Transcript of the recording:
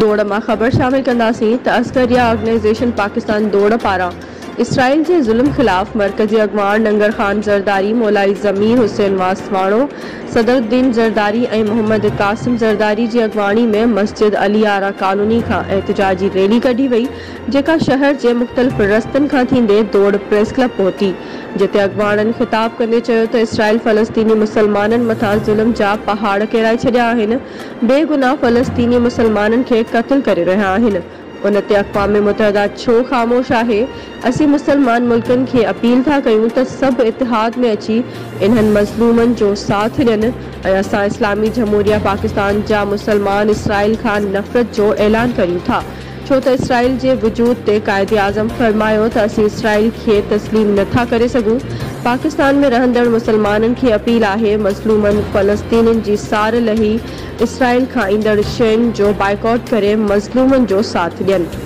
दौड़ में खबर शामिल कंदासीं त अस्करिया ऑर्गेनाइजेशन पाकिस्तान दौड़ पारा इसराइल के जुल्म खिलाफ मरकजी अगवान नंगर खान जरदारी, मौलाई ज़मीर हुसैन वासवाणो, सदरुद्दीन जरदारी और मोहम्मद कासिम जरदारी की अगवानी में मस्जिद अली आरा कॉलोनी का एहतजाजी रैली कढ़ी वही, जेका शहर के मुख्तलिफ रस्तन का थींदे दौड़ प्रेस क्लब पहुंची, जिते अगवानन खिताब कंदे चयो त इसराइल फ़लस्तीनी मुसलमानन मथा जुल्म जा पहाड़ किराए छॾिया आहिनि, बेगुनाह फ़लस्तीनी मुसलमानन के कत्ल करे रहिया आहिनि। उनते अक़वाम मुत्तहिदा छो ख़ामोश आहे? असी मुसलमान मुल्कन के अपील था कयूं त सब इतिहाद में अची इन्हनि मज़लूमन जो साथ ॾियनि ऐं असां इस्लामी जमहूरिया पाकिस्तान जा मुसलमान इसराइल खां नफ़रत जो ऐलान करियूं था, छो त इसराइल जे वजूद ते कायदे आज़म फरमायो त असी इसराइल के तस्लीम नथा करे सघूं। पाकिस्तान में रहंदड़ मुसलमानन की अपील आहे मज़लूमन फ़लस्तीन जी सार लही इसराइल खां ईंदड़ शयुनि जो बाइकॉट करे मज़लूमन जो साथ ॾियनि।